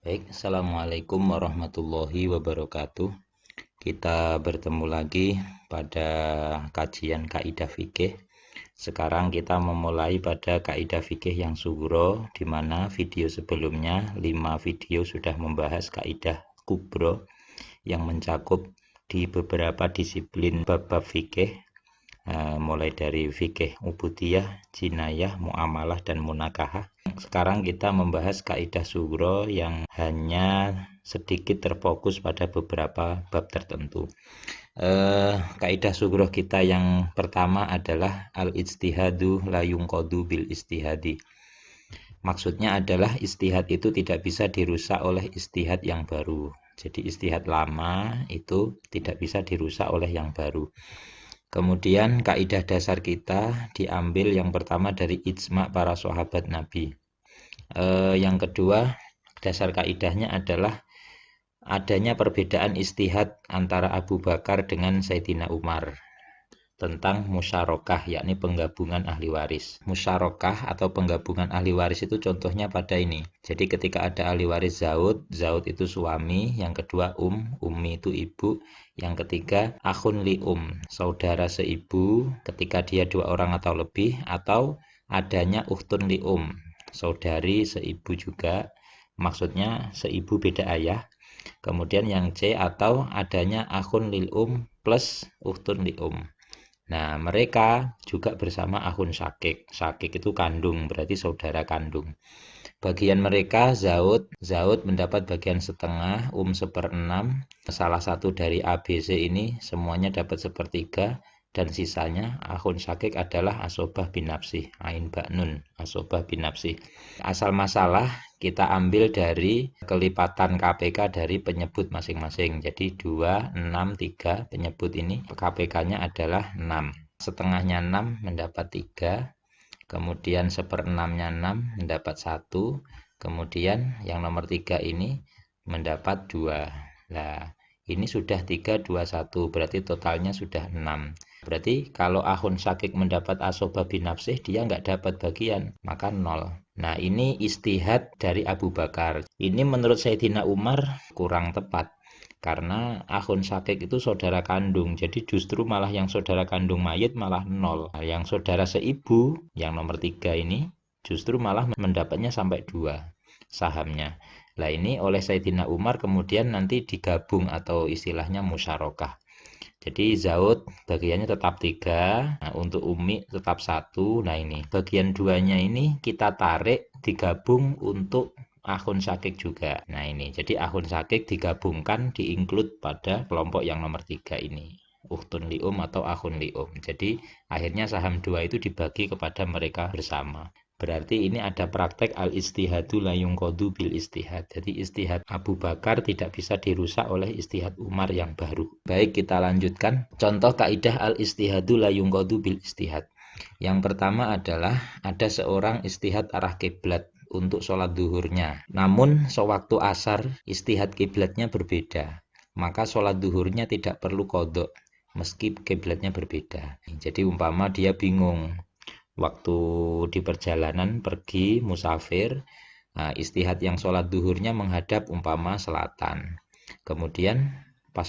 Baik, Assalamualaikum warahmatullahi wabarakatuh. Kita bertemu lagi pada kajian kaidah fikih. Sekarang kita memulai pada kaidah fikih yang sughra, di mana video sebelumnya 5 video sudah membahas kaidah kubro yang mencakup di beberapa disiplin bab-bab fikih, mulai dari fikih ubudiyah, jinayah, muamalah, dan munakahah. Sekarang kita membahas kaidah sughra yang hanya sedikit terfokus pada beberapa bab tertentu. Kaidah sughra kita yang pertama adalah al-ijtihadu la yunqadu bil ijtihadi. Maksudnya adalah ijtihad itu tidak bisa dirusak oleh ijtihad yang baru. Jadi ijtihad lama itu tidak bisa dirusak oleh yang baru. Kemudian kaidah dasar kita diambil yang pertama dari ijma' para sahabat Nabi. Yang kedua, dasar kaidahnya adalah adanya perbedaan ijtihad antara Abu Bakar dengan Sayyidina Umar tentang musyarakah, yakni penggabungan ahli waris. Musyarakah atau penggabungan ahli waris itu contohnya pada ini. Jadi ketika ada ahli waris Zaud itu suami, yang kedua ummi itu ibu, yang ketiga akhun li saudara seibu ketika dia 2 orang atau lebih, atau adanya ukhtun li saudari seibu juga, maksudnya seibu beda ayah. Kemudian yang C, atau adanya akhun lil plus ukhtun li Nah, mereka juga bersama akhun syakik. Syakik itu kandung, berarti saudara kandung. Bagian mereka Zaud mendapat bagian setengah, 1/6. Salah satu dari ABC ini semuanya dapat 1/3, dan sisanya akhun syakik adalah asobah bin nafsih, ain ba'nun, asobah bin nafsih. Asal masalah kita ambil dari kelipatan KPK dari penyebut masing-masing. Jadi 2, 6, 3 penyebut ini KPK-nya adalah 6. Setengahnya 6 mendapat 3. Kemudian 1/6-nya 6 mendapat 1. Kemudian yang nomor 3 ini mendapat 2. Nah, ini sudah 3, 2, 1. Berarti totalnya sudah 6. Berarti kalau akhun syakik mendapat asobah bin nafsih, dia nggak dapat bagian, maka 0. Nah, ini istihad dari Abu Bakar. Ini menurut Sayyidina Umar kurang tepat. Karena akhun syakik itu saudara kandung, jadi justru malah yang saudara kandung mayit malah 0. Nah, yang saudara seibu, yang nomor 3 ini, justru malah mendapatnya sampai 2 sahamnya. Nah, ini oleh Sayyidina Umar kemudian nanti digabung atau istilahnya musyarakah. Jadi Zaud bagiannya tetap 3, nah untuk Umi tetap 1. Nah, ini bagian 2-nya ini kita tarik digabung untuk akhun syakik juga. Nah, ini jadi akhun syakik digabungkan, diinclude pada kelompok yang nomor 3 ini, ukhtun li atau akhun li. Jadi akhirnya saham 2 itu dibagi kepada mereka bersama. Berarti ini ada praktek al-ijtihadu la yunqadu bil ijtihad. Jadi ijtihad Abu Bakar tidak bisa dirusak oleh ijtihad Umar yang baru. Baik, kita lanjutkan. Contoh kaidah al-ijtihadu la yunqadu bil ijtihad. Yang pertama adalah ada seorang ijtihad arah kiblat untuk sholat duhurnya. Namun sewaktu asar ijtihad kiblatnya berbeda. Maka sholat duhurnya tidak perlu qadha meski kiblatnya berbeda. Jadi umpama dia bingung waktu di perjalanan pergi musafir, nah, istihad yang sholat duhurnya menghadap umpama selatan, kemudian pas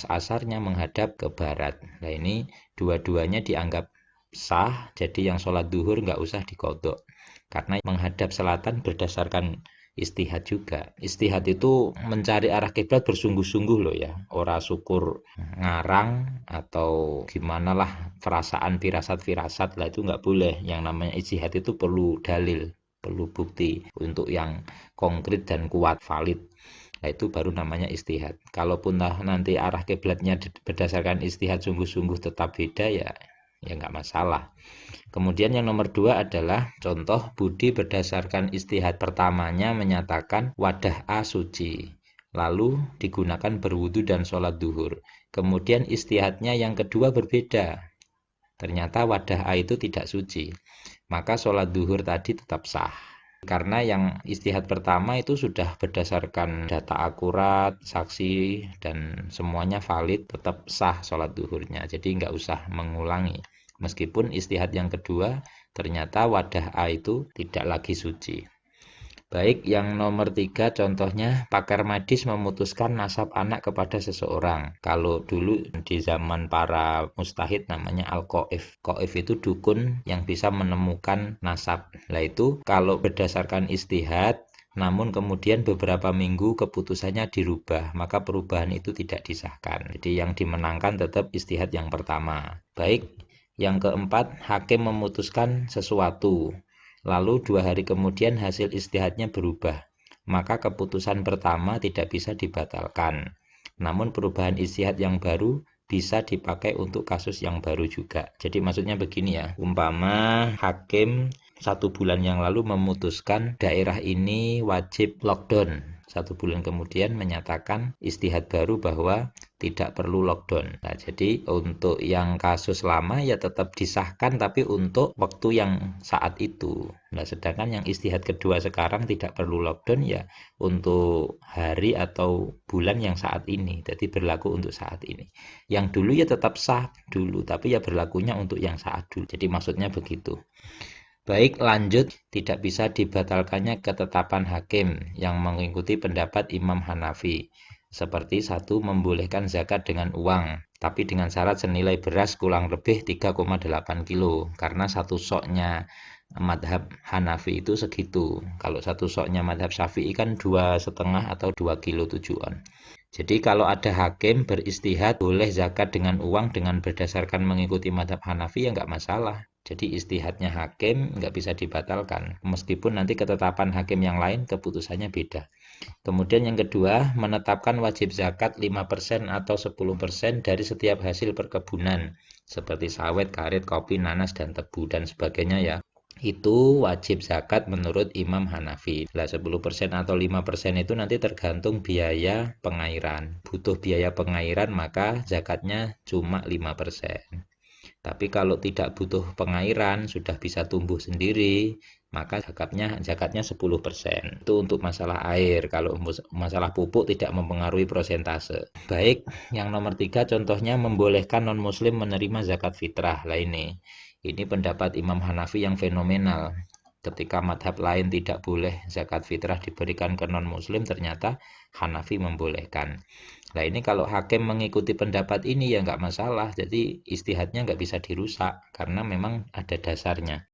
asarnya menghadap ke barat. Nah, ini dua-duanya dianggap sah, jadi yang sholat duhur nggak usah diqadha karena menghadap selatan berdasarkan istihad juga. Istihad itu mencari arah kiblat bersungguh-sungguh loh ya, ora syukur ngarang atau gimana lah, perasaan firasat lah, itu nggak boleh. Yang namanya istihad itu perlu dalil, perlu bukti untuk yang konkret dan kuat, valid. Nah, itu baru namanya istihad. Kalaupun nanti arah kiblatnya berdasarkan istihad sungguh-sungguh tetap beda, ya nggak masalah. Kemudian yang nomor 2 adalah contoh budi berdasarkan istihad pertamanya menyatakan wadah A suci, lalu digunakan berwudu dan sholat duhur. Kemudian istihadnya yang kedua berbeda, ternyata wadah A itu tidak suci, maka sholat duhur tadi tetap sah. Karena yang istihad pertama itu sudah berdasarkan data akurat, saksi, dan semuanya valid, tetap sah sholat duhurnya. Jadi nggak usah mengulangi. Meskipun istihad yang kedua ternyata wadah A itu tidak lagi suci. Baik, yang nomor 3 contohnya pakar medis memutuskan nasab anak kepada seseorang. Kalau dulu di zaman para mustahid namanya al-qaif. Qaif itu dukun yang bisa menemukan nasab. Nah itu kalau berdasarkan istihad, namun kemudian beberapa minggu keputusannya dirubah, maka perubahan itu tidak disahkan. Jadi yang dimenangkan tetap istihad yang pertama. Baik, yang keempat, hakim memutuskan sesuatu. Lalu 2 hari kemudian hasil istihadnya berubah, maka keputusan pertama tidak bisa dibatalkan. Namun perubahan istihad yang baru bisa dipakai untuk kasus yang baru juga. Jadi maksudnya begini ya, umpama hakim 1 bulan yang lalu memutuskan daerah ini wajib lockdown. 1 bulan kemudian menyatakan istihad baru bahwa tidak perlu lockdown. Nah, jadi untuk yang kasus lama ya tetap disahkan tapi untuk waktu yang saat itu. Nah, sedangkan yang istihad kedua sekarang tidak perlu lockdown ya untuk hari atau bulan yang saat ini. Jadi berlaku untuk saat ini. Yang dulu ya tetap sah dulu, tapi ya berlakunya untuk yang saat dulu. Jadi maksudnya begitu. Baik, lanjut. Tidak bisa dibatalkannya ketetapan hakim yang mengikuti pendapat Imam Hanafi. Seperti 1. Membolehkan zakat dengan uang, tapi dengan syarat senilai beras kurang lebih 3,8 kilo. Karena 1 soknya madhab Hanafi itu segitu. Kalau 1 soknya madhab Syafi'i kan 2,5 atau 2 kilo tujuan. Jadi kalau ada hakim beristihad boleh zakat dengan uang dengan berdasarkan mengikuti madhab Hanafi ya nggak masalah. Jadi istihadnya hakim nggak bisa dibatalkan. Meskipun nanti ketetapan hakim yang lain keputusannya beda. Kemudian yang kedua, menetapkan wajib zakat 5% atau 10% dari setiap hasil perkebunan. Seperti sawit, karet, kopi, nanas, dan tebu, dan sebagainya ya. Itu wajib zakat menurut Imam Hanafi. Lah 10% atau 5% itu nanti tergantung biaya pengairan. Butuh biaya pengairan maka zakatnya cuma 5%. Tapi kalau tidak butuh pengairan, sudah bisa tumbuh sendiri, maka zakatnya 10%. Itu untuk masalah air. Kalau masalah pupuk tidak mempengaruhi persentase. Baik, yang nomor 3 contohnya membolehkan non-muslim menerima zakat fitrah. Lah ini pendapat Imam Hanafi yang fenomenal. Ketika madhab lain tidak boleh zakat fitrah diberikan ke non-muslim, ternyata Hanafi membolehkan. Nah ini kalau hakim mengikuti pendapat ini ya nggak masalah, jadi istihadnya nggak bisa dirusak karena memang ada dasarnya.